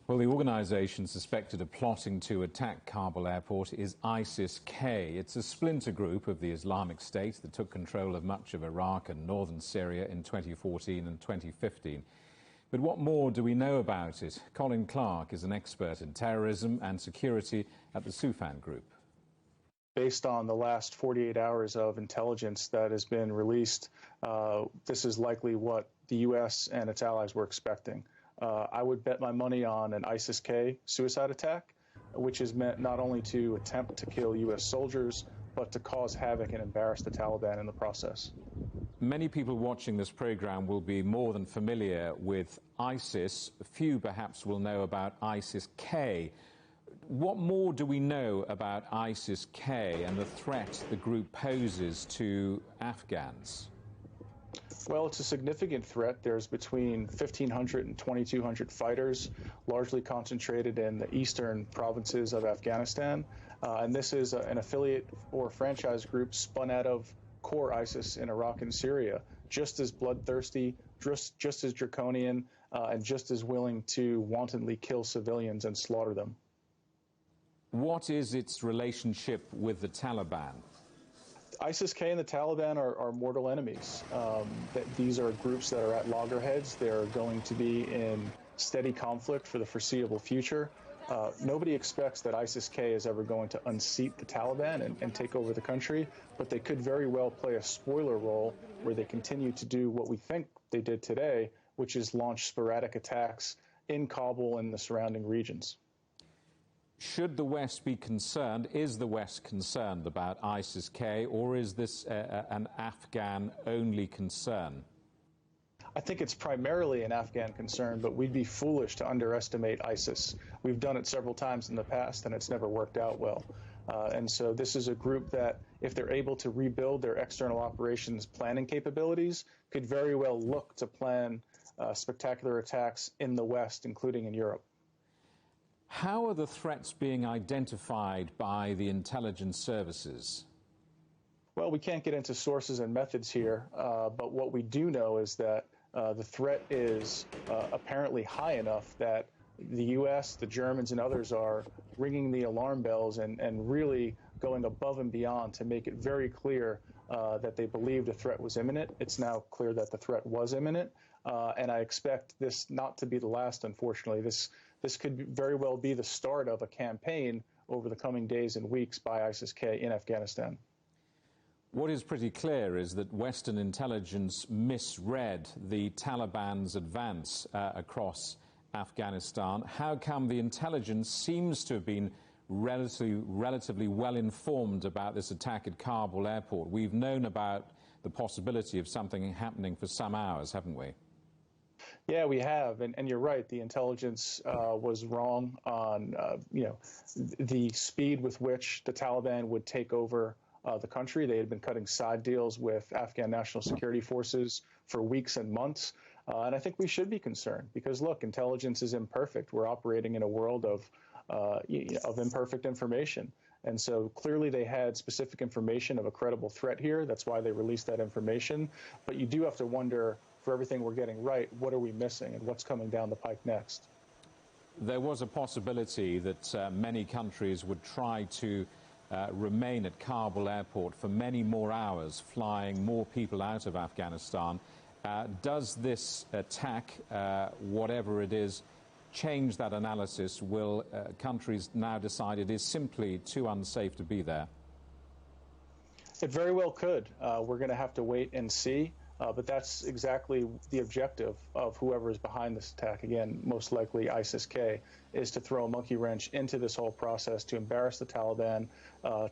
Well, the organisation suspected of plotting to attack Kabul airport is ISIS-K. It's a splinter group of the Islamic State that took control of much of Iraq and northern Syria in 2014 and 2015. But what more do we know about it? Colin Clarke is an expert in terrorism and security at the Soufan Group. Based on the last 48 hours of intelligence that has been released, this is likely what the U.S. and its allies were expecting. I would bet my money on an ISIS-K suicide attack, which is meant not only to attempt to kill U.S. soldiers, but to cause havoc and embarrass the Taliban in the process. Many people watching this program will be more than familiar with ISIS. Few perhaps will know about ISIS-K. What more do we know about ISIS-K and the threat the group poses to Afghans? Well, it's a significant threat. There's between 1,500 and 2,200 fighters, largely concentrated in the eastern provinces of Afghanistan. And this is an affiliate or franchise group spun out of core ISIS in Iraq and Syria, just as bloodthirsty, just as draconian, and just as willing to wantonly kill civilians and slaughter them. What is its relationship with the Taliban? ISIS-K and the Taliban are mortal enemies. These are groups that are at loggerheads. They're going to be in steady conflict for the foreseeable future. Nobody expects that ISIS-K is ever going to unseat the Taliban and take over the country, but they could very well play a spoiler role where they continue to do what we think they did today, which is launch sporadic attacks in Kabul and the surrounding regions. Should the West be concerned? Is the West concerned about ISIS-K, or is this an Afghan-only concern? I think it's primarily an Afghan concern, but we'd be foolish to underestimate ISIS. We've done it several times in the past, and it's never worked out well. And so this is a group that, if they're able to rebuild their external operations planning capabilities, could very well look to plan spectacular attacks in the West, including in Europe. How are the threats being identified by the intelligence services? Well, we can't get into sources and methods here, but what we do know is that the threat is apparently high enough that the U.S., the Germans, and others are ringing the alarm bells and really going above and beyond to make it very clear that they believed a threat was imminent. It's now clear that the threat was imminent, and I expect this not to be the last, unfortunately. This could very well be the start of a campaign over the coming days and weeks by ISIS-K in Afghanistan. What is pretty clear is that Western intelligence misread the Taliban's advance across Afghanistan. How come the intelligence seems to have been relatively well informed about this attack at Kabul airport? We've known about the possibility of something happening for some hours, haven't we? Yeah, we have, and you're right. The intelligence was wrong on the speed with which the Taliban would take over the country. They had been cutting side deals with Afghan national security forces for weeks and months. And I think we should be concerned because, look, intelligence is imperfect. We're operating in a world of imperfect information. And so clearly they had specific information of a credible threat here. That's why they released that information. But you do have to wonder, for everything we're getting right, what are we missing and what's coming down the pike next? There was a possibility that many countries would try to remain at Kabul airport for many more hours, flying more people out of Afghanistan. Does this attack, whatever it is, change that analysis? Will countries now decide it is simply too unsafe to be there? It very well could. We're going to have to wait and see. But that's exactly the objective of whoever is behind this attack. Again, most likely ISIS-K, is to throw a monkey wrench into this whole process, to embarrass the Taliban,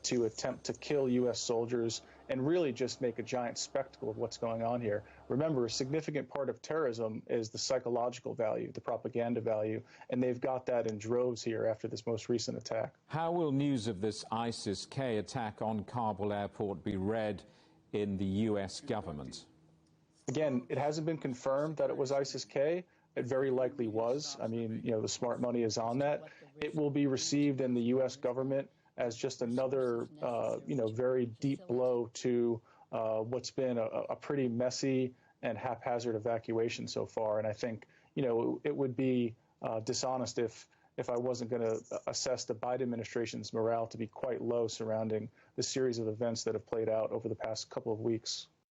to attempt to kill U.S. soldiers, and really just make a giant spectacle of what's going on here. Remember, a significant part of terrorism is the psychological value, the propaganda value, and they've got that in droves here after this most recent attack. How will news of this ISIS-K attack on Kabul airport be read in the U.S. government? Again, it hasn't been confirmed that it was ISIS-K. It very likely was. I mean, the smart money is on that. It will be received in the U.S. government as just another, very deep blow to what's been a pretty messy and haphazard evacuation so far. And I think, it would be dishonest if I wasn't going to assess the Biden administration's morale to be quite low surrounding the series of events that have played out over the past couple of weeks.